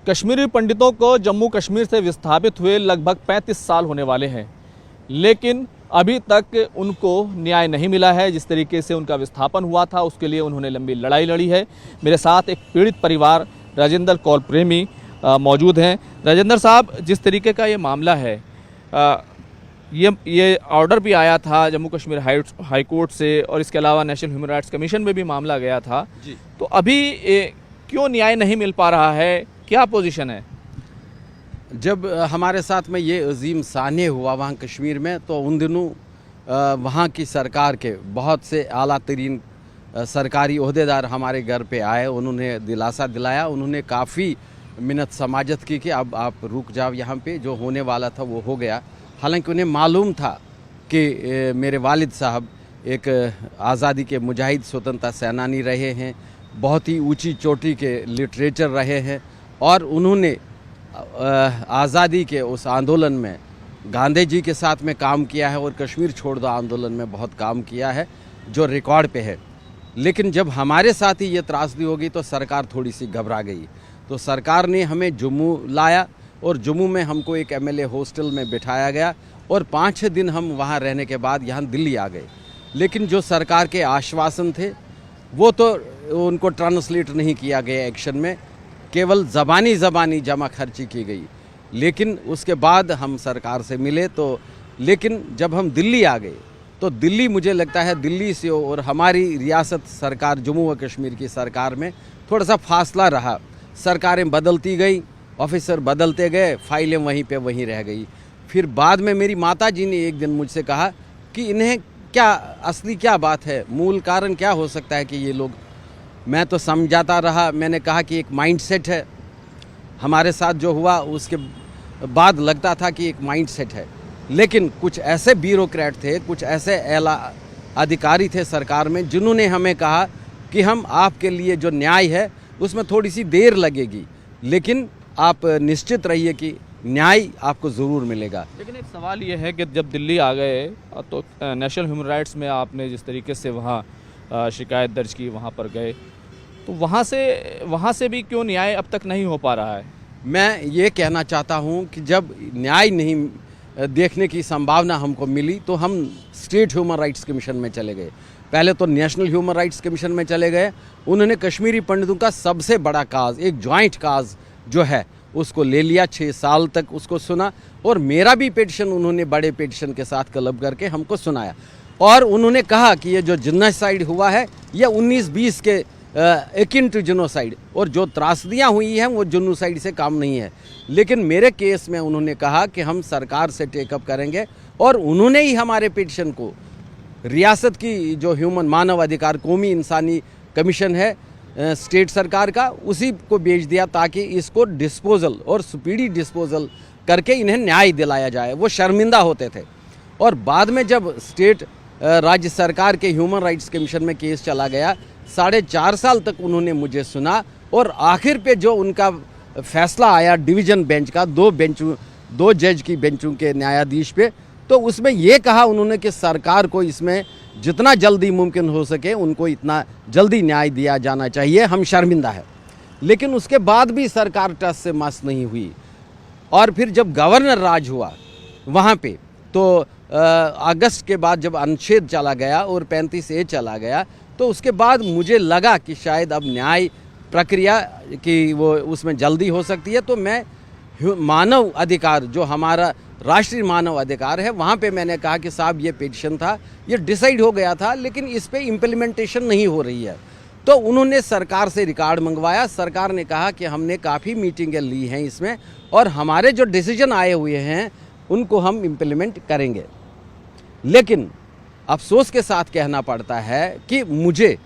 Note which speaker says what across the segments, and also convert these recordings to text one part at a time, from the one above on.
Speaker 1: कश्मीरी पंडितों को जम्मू कश्मीर से विस्थापित हुए लगभग 35 साल होने वाले हैं, लेकिन अभी तक उनको न्याय नहीं मिला है। जिस तरीके से उनका विस्थापन हुआ था उसके लिए उन्होंने लंबी लड़ाई लड़ी है। मेरे साथ एक पीड़ित परिवार राजेंद्र कौल प्रेमी मौजूद हैं। राजेंद्र साहब, जिस तरीके का ये मामला है, ये ऑर्डर भी आया था जम्मू कश्मीर हाई कोर्ट से और इसके अलावा नेशनल ह्यूमन राइट्स कमीशन में भी मामला गया था जी। तो अभी क्यों न्याय नहीं मिल पा रहा है, क्या पोजीशन है?
Speaker 2: जब हमारे साथ में ये अजीम सान्य हुआ वहाँ कश्मीर में, तो उन दिनों वहाँ की सरकार के बहुत से आला तरीन सरकारी ओहदेदार हमारे घर पे आए। उन्होंने दिलासा दिलाया, उन्होंने काफ़ी मिन्नत समाजत की कि अब आप रुक जाओ, यहाँ पे जो होने वाला था वो हो गया। हालांकि उन्हें मालूम था कि मेरे वालिद साहब एक आज़ादी के मुजाहिद स्वतंत्रता सेनानी रहे हैं, बहुत ही ऊंची चोटी के लिटरेचर रहे हैं और उन्होंने आज़ादी के उस आंदोलन में गांधी जी के साथ में काम किया है और कश्मीर छोड़ दो आंदोलन में बहुत काम किया है, जो रिकॉर्ड पे है। लेकिन जब हमारे साथ ही ये त्रासदी हो गई तो सरकार थोड़ी सी घबरा गई। तो सरकार ने हमें जम्मू लाया और जम्मू में हमको एक एमएलए हॉस्टल में बिठाया गया और 5-6 दिन हम वहाँ रहने के बाद यहाँ दिल्ली आ गए। लेकिन जो सरकार के आश्वासन थे वो तो उनको ट्रांसलेट नहीं किया गया एक्शन में, केवल ज़बानी जमा खर्ची की गई। लेकिन उसके बाद हम सरकार से मिले तो, लेकिन जब हम दिल्ली आ गए तो दिल्ली, मुझे लगता है दिल्ली से और हमारी रियासत सरकार जम्मू व कश्मीर की सरकार में थोड़ा सा फासला रहा। सरकारें बदलती गई, ऑफिसर बदलते गए, फाइलें वहीं पे वहीं रह गई। फिर बाद में मेरी माता जी ने एक दिन मुझसे कहा कि इन्हें क्या असली क्या बात है, मूल कारण क्या हो सकता है कि ये लोग, मैं तो समझाता रहा। मैंने कहा कि एक माइंडसेट है, हमारे साथ जो हुआ उसके बाद लगता था कि एक माइंडसेट है। लेकिन कुछ ऐसे ब्यूरोक्रेट थे, कुछ ऐसे आला अधिकारी थे सरकार में, जिन्होंने हमें कहा कि हम आपके लिए जो न्याय है उसमें थोड़ी सी देर लगेगी, लेकिन आप निश्चित रहिए कि न्याय आपको ज़रूर मिलेगा।
Speaker 1: लेकिन एक सवाल ये है कि जब दिल्ली आ गए तो नेशनल ह्यूमन राइट्स में आपने जिस तरीके से वहाँ शिकायत दर्ज की, वहाँ पर गए, तो वहाँ से भी क्यों न्याय अब तक नहीं हो पा रहा है?
Speaker 2: मैं ये कहना चाहता हूँ कि जब न्याय नहीं देखने की संभावना हमको मिली तो हम स्टेट ह्यूमन राइट्स कमीशन में चले गए। पहले तो नेशनल ह्यूमन राइट्स कमीशन में चले गए। उन्होंने कश्मीरी पंडितों का सबसे बड़ा काज, एक जॉइंट काज जो है, उसको ले लिया। 6 साल तक उसको सुना और मेरा भी पिटीशन उन्होंने बड़े पिटीशन के साथ क्लब करके हमको सुनाया। और उन्होंने कहा कि ये जो जिनोसाइड हुआ है यह 1920 के एकिन टू जिनोसाइड, और जो त्रासदियाँ हुई हैं वो जिनोसाइड से काम नहीं है। लेकिन मेरे केस में उन्होंने कहा कि हम सरकार से टेकअप करेंगे और उन्होंने ही हमारे पिटीशन को रियासत की जो ह्यूमन मानव अधिकार कौमी इंसानी कमीशन है स्टेट सरकार का, उसी को भेज दिया ताकि इसको डिस्पोजल और स्पीडी डिस्पोजल करके इन्हें न्याय दिलाया जाए। वो शर्मिंदा होते थे। और बाद में जब स्टेट राज्य सरकार के ह्यूमन राइट्स कमीशन में केस चला गया, 4.5 साल तक उन्होंने मुझे सुना और आखिर पे जो उनका फैसला आया डिवीज़न बेंच का, 2 जज की बेंचों के न्यायाधीश पे, तो उसमें ये कहा उन्होंने कि सरकार को इसमें जितना जल्दी मुमकिन हो सके उनको इतना जल्दी न्याय दिया जाना चाहिए, हम शर्मिंदा है। लेकिन उसके बाद भी सरकार टस से मस नहीं हुई। और फिर जब गवर्नर राज हुआ वहाँ पे, तो अगस्त के बाद जब अनुच्छेद चला गया और 35A चला गया, तो उसके बाद मुझे लगा कि शायद अब न्याय प्रक्रिया की वो उसमें जल्दी हो सकती है। तो मैं मानव अधिकार, जो हमारा राष्ट्रीय मानव अधिकार है, वहाँ पे मैंने कहा कि साहब ये पिटीशन था, ये डिसाइड हो गया था, लेकिन इस पे इम्प्लीमेंटेशन नहीं हो रही है। तो उन्होंने सरकार से रिकॉर्ड मंगवाया। सरकार ने कहा कि हमने काफ़ी मीटिंगें ली हैं इसमें और हमारे जो डिसीजन आए हुए हैं उनको हम इम्प्लीमेंट करेंगे। लेकिन अफसोस के साथ कहना पड़ता है कि मुझे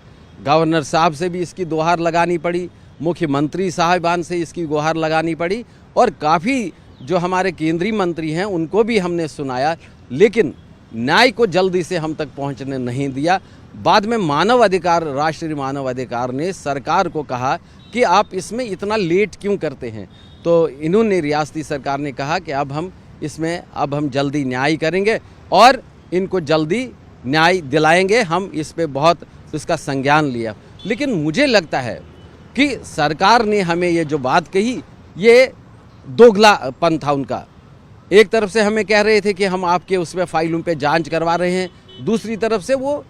Speaker 2: गवर्नर साहब से भी इसकी गुहार लगानी पड़ी, मुख्यमंत्री साहिबान से इसकी गुहार लगानी पड़ी और काफ़ी जो हमारे केंद्रीय मंत्री हैं उनको भी हमने सुनाया, लेकिन न्याय को जल्दी से हम तक पहुंचने नहीं दिया। बाद में मानव अधिकार, राष्ट्रीय मानव अधिकार ने सरकार को कहा कि आप इसमें इतना लेट क्यों करते हैं। तो इन्होंने, रियासती सरकार ने कहा कि अब हम जल्दी न्याय करेंगे और इनको जल्दी न्याय दिलाएंगे। हम इस पे बहुत इसका संज्ञान लिया। लेकिन मुझे लगता है कि सरकार ने हमें ये जो बात कही ये दोगलापन था उनका। एक तरफ से हमें कह रहे थे कि हम आपके उसमें फाइलों पे जांच करवा रहे हैं, दूसरी तरफ से वो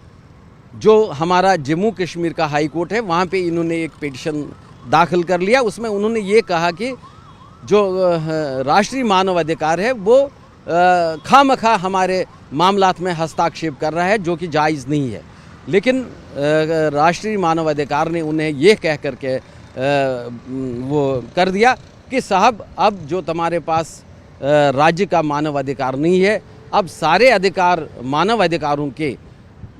Speaker 2: जो हमारा जम्मू कश्मीर का हाई कोर्ट है वहाँ पे इन्होंने एक पिटीशन दाखिल कर लिया। उसमें उन्होंने ये कहा कि जो राष्ट्रीय मानव अधिकार है वो खामखा हमारे मामलात में हस्तक्षेप कर रहा है, जो कि जायज़ नहीं है। लेकिन राष्ट्रीय मानव अधिकार ने उन्हें ये कह करके वो कर दिया कि साहब अब जो तुम्हारे पास राज्य का मानव अधिकार नहीं है, अब सारे अधिकार मानव अधिकारों के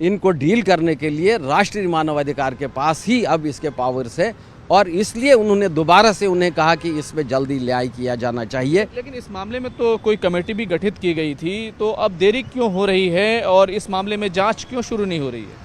Speaker 2: इनको डील करने के लिए राष्ट्रीय मानव अधिकार के पास ही अब इसके पावर्स है, और इसलिए उन्होंने दोबारा से उन्हें कहा कि इसमें जल्दी न्याय किया जाना चाहिए।
Speaker 1: लेकिन इस मामले में तो कोई कमेटी भी गठित की गई थी, तो अब देरी क्यों हो रही है और इस मामले में जांच क्यों शुरू नहीं हो रही है?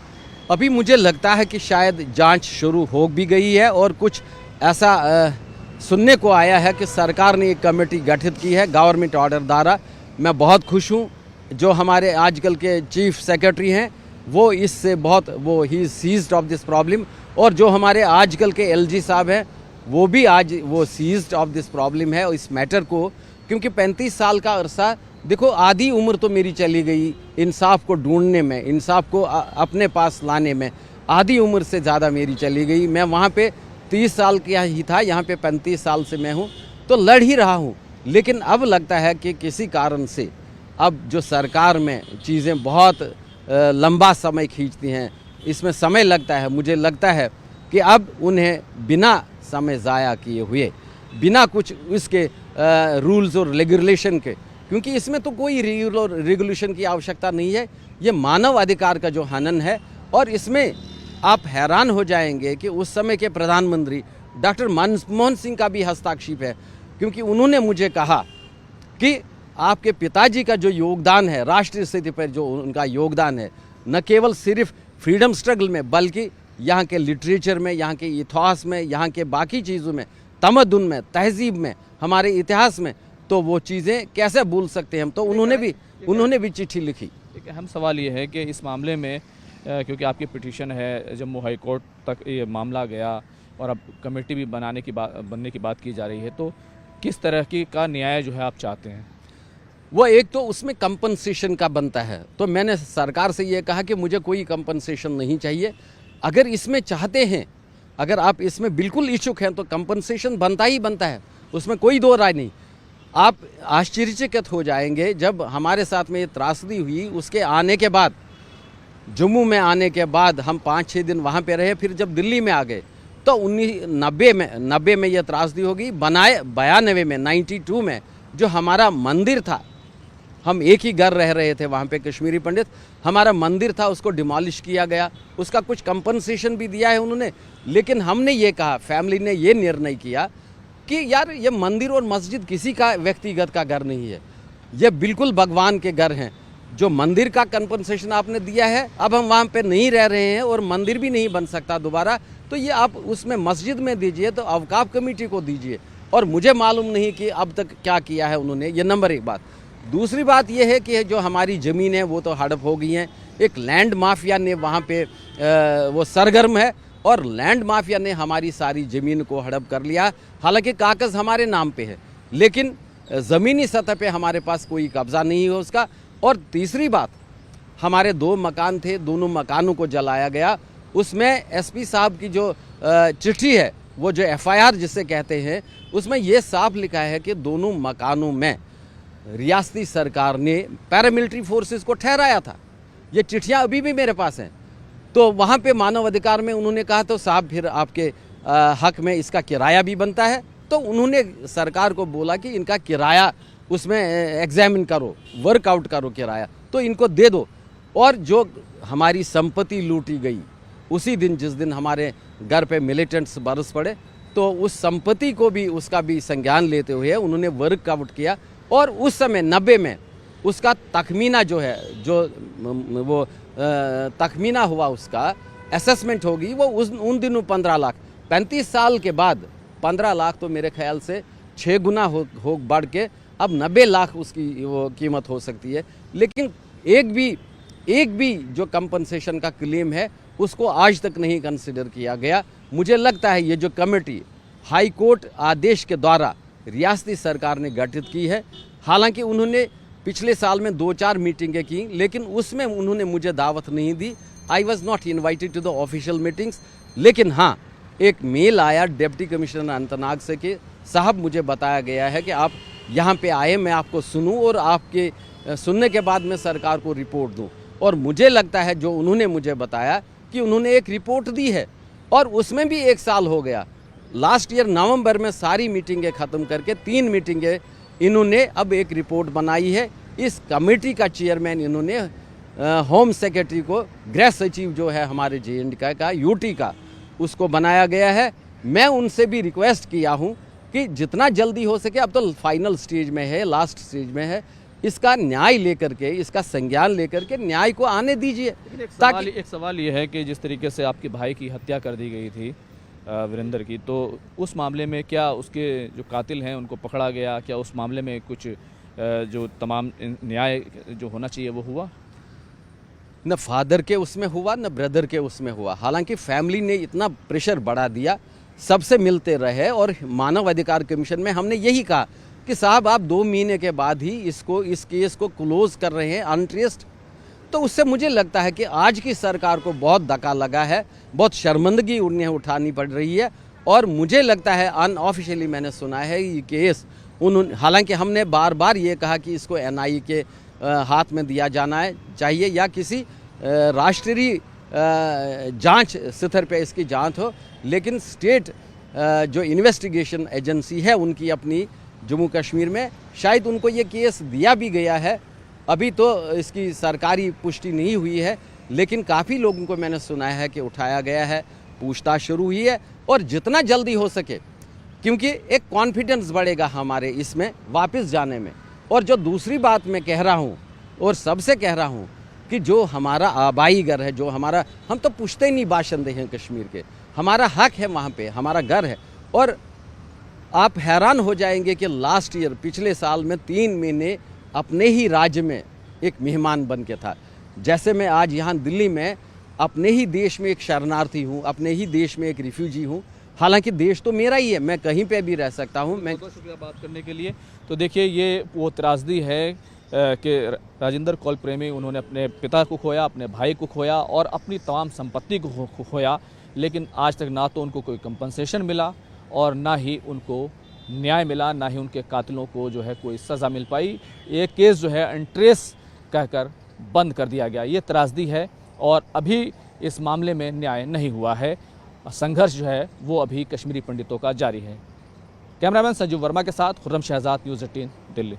Speaker 2: अभी मुझे लगता है कि शायद जांच शुरू हो भी गई है, और कुछ ऐसा सुनने को आया है कि सरकार ने एक कमेटी गठित की है गवर्नमेंट ऑर्डर द्वारा। मैं बहुत खुश हूँ। जो हमारे आजकल के चीफ सेक्रेटरी हैं वो इससे बहुत ही सीज्ड ऑफ दिस प्रॉब्लम, और जो हमारे आजकल के एलजी साहब हैं वो भी आज वो सीज्ड ऑफ दिस प्रॉब्लम है इस मैटर को। क्योंकि 35 साल का अरसा, देखो आधी उम्र तो मेरी चली गई इंसाफ को ढूंढने में, इंसाफ को अपने पास लाने में, आधी उम्र से ज़्यादा मेरी चली गई। मैं वहाँ पे 30 साल का ही था, यहाँ पे 35 साल से मैं हूँ, तो लड़ ही रहा हूँ। लेकिन अब लगता है कि किसी कारण से अब जो सरकार में चीज़ें बहुत लंबा समय खींचती हैं, इसमें समय लगता है। मुझे लगता है कि अब उन्हें बिना समय ज़ाया किए हुए, बिना कुछ इसके रूल्स और रेगुलेशन के, क्योंकि इसमें तो कोई रेगुलेशन की आवश्यकता नहीं है, ये मानव अधिकार का जो हनन है। और इसमें आप हैरान हो जाएंगे कि उस समय के प्रधानमंत्री डॉक्टर मनमोहन सिंह का भी हस्तक्षेप है, क्योंकि उन्होंने मुझे कहा कि आपके पिताजी का जो योगदान है राष्ट्रीय स्थिति पर, जो उनका योगदान है, न केवल सिर्फ फ्रीडम स्ट्रगल में बल्कि यहाँ के लिटरेचर में, यहाँ के इतिहास में, यहाँ के बाकी चीज़ों में, तमद्दुन में, तहजीब में, हमारे इतिहास में, तो वो चीज़ें कैसे भूल सकते हैं हम। तो उन्होंने भी चिट्ठी लिखी।
Speaker 1: एक अहम सवाल ये है कि इस मामले में क्योंकि आपकी पिटीशन है, जम्मू हाई कोर्ट तक ये मामला गया और अब कमेटी भी बनने की बात की जा रही है, तो किस तरह का न्याय जो है आप चाहते हैं?
Speaker 2: वो एक तो उसमें कंपनसेशन का बनता है, तो मैंने सरकार से ये कहा कि मुझे कोई कंपनसेशन नहीं चाहिए। अगर इसमें चाहते हैं, अगर आप इसमें बिल्कुल इच्छुक हैं, तो कंपनसेशन बनता ही बनता है, उसमें कोई दो राय नहीं। आप आश्चर्यचकित हो जाएंगे, जब हमारे साथ में ये त्रासदी हुई, उसके आने के बाद, जम्मू में आने के बाद हम 5-6 दिन वहाँ पे रहे, फिर जब दिल्ली में आ गए तो 1990 में यह त्रासदी होगी। 92 में 92 में जो हमारा मंदिर था, हम एक ही घर रह रहे थे वहाँ पे कश्मीरी पंडित, हमारा मंदिर था उसको डिमोलिश किया गया, उसका कुछ कंपनसेशन भी दिया है उन्होंने। लेकिन हमने ये कहा, फैमिली ने ये निर्णय किया कि यार ये मंदिर और मस्जिद किसी का व्यक्तिगत का घर नहीं है, ये बिल्कुल भगवान के घर हैं। जो मंदिर का कंपनसेशन आपने दिया है, अब हम वहाँ पे नहीं रह रहे हैं और मंदिर भी नहीं बन सकता दोबारा, तो ये आप उसमें मस्जिद में दीजिए, तो अवकाफ कमेटी को दीजिए। और मुझे मालूम नहीं कि अब तक क्या किया है उन्होंने, ये नंबर 1 बात। दूसरी बात यह है कि जो हमारी ज़मीन है वो तो हड़प हो गई हैं। एक लैंड माफिया ने वहाँ पे वो सरगर्म है, और लैंड माफिया ने हमारी सारी ज़मीन को हड़प कर लिया। हालांकि कागज़ हमारे नाम पे है, लेकिन ज़मीनी सतह पे हमारे पास कोई कब्ज़ा नहीं है उसका। और तीसरी बात, हमारे 2 मकान थे, दोनों मकानों को जलाया गया। उसमें एसपी साहब की जो चिट्ठी है, वो जो FIR जिसे कहते हैं, उसमें ये साफ लिखा है कि दोनों मकानों में रियासती सरकार ने पैरामिलिट्री फोर्सेस को ठहराया था। ये चिट्ठियाँ अभी भी मेरे पास हैं। तो वहाँ पे मानव अधिकार में उन्होंने कहा, तो साहब फिर आपके हक में इसका किराया भी बनता है। तो उन्होंने सरकार को बोला कि इनका किराया उसमें एग्जामिन करो, वर्कआउट करो किराया, तो इनको दे दो। और जो हमारी संपत्ति लूटी गई उसी दिन, जिस दिन हमारे घर पे मिलिटेंट्स बरस पड़े, तो उस संपत्ति को भी, उसका भी संज्ञान लेते हुए उन्होंने वर्कआउट किया। और उस समय 90 में उसका तखमीना जो है, जो वो तखमीना हुआ, उसका असेसमेंट होगी, वो उन दिनों 15 लाख। 35 साल के बाद 15 लाख तो मेरे ख्याल से 6 गुना हो बढ़ के अब 90 लाख उसकी वो कीमत हो सकती है। लेकिन एक भी जो कंपनसेशन का क्लेम है उसको आज तक नहीं कंसिडर किया गया। मुझे लगता है ये जो कमेटी हाई कोर्ट आदेश के द्वारा रियासती सरकार ने गठित की है। हालांकि उन्होंने पिछले साल में 2-4 मीटिंगें की, लेकिन उसमें उन्होंने मुझे दावत नहीं दी। I was not invited to the official meetings. लेकिन हाँ, एक मेल आया डिप्टी कमिश्नर अनंतनाग से कि साहब मुझे बताया गया है कि आप यहाँ पे आए, मैं आपको सुनूं और आपके सुनने के बाद मैं सरकार को रिपोर्ट दूं। और मुझे लगता है जो उन्होंने मुझे बताया कि उन्होंने एक रिपोर्ट दी है और उसमें भी 1 साल हो गया। लास्ट ईयर नवंबर में सारी मीटिंगें ख़त्म करके 3 मीटिंगें इन्होंने अब एक रिपोर्ट बनाई है। इस कमेटी का चेयरमैन इन्होंने होम सेक्रेटरी को, गृह सचिव जो है हमारे JNK का UT का, उसको बनाया गया है। मैं उनसे भी रिक्वेस्ट किया हूं कि जितना जल्दी हो सके, अब तो फाइनल स्टेज में है, लास्ट स्टेज में है, इसका न्याय लेकर के, इसका संज्ञान लेकर के न्याय को आने दीजिए। ताकि
Speaker 1: एक सवाल ये है कि जिस तरीके से आपके भाई की हत्या कर दी गई थी वीरेंद्र की, तो उस मामले में क्या उसके जो कातिल हैं उनको पकड़ा गया? क्या उस मामले में कुछ जो तमाम न्याय जो होना चाहिए वो हुआ?
Speaker 2: न फादर के उसमें हुआ, न ब्रदर के उसमें हुआ। हालांकि फैमिली ने इतना प्रेशर बढ़ा दिया, सबसे मिलते रहे और मानव अधिकार कमीशन में हमने यही कहा कि साहब आप 2 महीने के बाद ही इस केस को क्लोज कर रहे हैं अनट्रेस्ड। तो उससे मुझे लगता है कि आज की सरकार को बहुत धक्का लगा है, बहुत शर्मिंदगी उन्हें उठानी पड़ रही है। और मुझे लगता है अनऑफिशियली मैंने सुना है ये केस उन्होंने, हालांकि हमने बार बार ये कहा कि इसको NIA के हाथ में दिया जाना है चाहिए या किसी राष्ट्रीय जांच स्तर पे इसकी जांच हो, लेकिन स्टेट जो इन्वेस्टिगेशन एजेंसी है उनकी अपनी जम्मू कश्मीर में, शायद उनको ये केस दिया भी गया है। अभी तो इसकी सरकारी पुष्टि नहीं हुई है, लेकिन काफ़ी लोगों को मैंने सुना है कि उठाया गया है, पूछताछ शुरू हुई है। और जितना जल्दी हो सके, क्योंकि एक कॉन्फिडेंस बढ़ेगा हमारे इसमें वापस जाने में। और जो दूसरी बात मैं कह रहा हूँ और सबसे कह रहा हूँ कि जो हमारा आबाई घर है, जो हमारा, हम तो पुश्ते ही नहीं बाशिंदे हैं कश्मीर के, हमारा हक है वहाँ पे, हमारा घर है। और आप हैरान हो जाएंगे कि लास्ट ईयर, पिछले साल में 3 महीने अपने ही राज्य में एक मेहमान बन के था। जैसे मैं आज यहाँ दिल्ली में अपने ही देश में एक शरणार्थी हूँ, अपने ही देश में एक रिफ्यूजी हूँ। हालांकि देश तो मेरा ही है, मैं कहीं पे भी रह सकता हूँ। मैं
Speaker 1: बहुत शुक्रिया बात करने के लिए। तो देखिए, ये वो त्रासदी है कि राजेंद्र कौल प्रेमी, उन्होंने अपने पिता को खोया, अपने भाई को खोया और अपनी तमाम संपत्ति को खोया, लेकिन आज तक ना तो उनको कोई कंपनसेशन मिला और ना ही उनको न्याय मिला, ना ही उनके कातिलों को जो है कोई सज़ा मिल पाई। ये केस जो है अनट्रेस कहकर बंद कर दिया गया। ये त्रासदी है और अभी इस मामले में न्याय नहीं हुआ है। संघर्ष जो है वो अभी कश्मीरी पंडितों का जारी है। कैमरामैन संजीव वर्मा के साथ खुर्रम शहजाद, न्यूज़ 18 दिल्ली।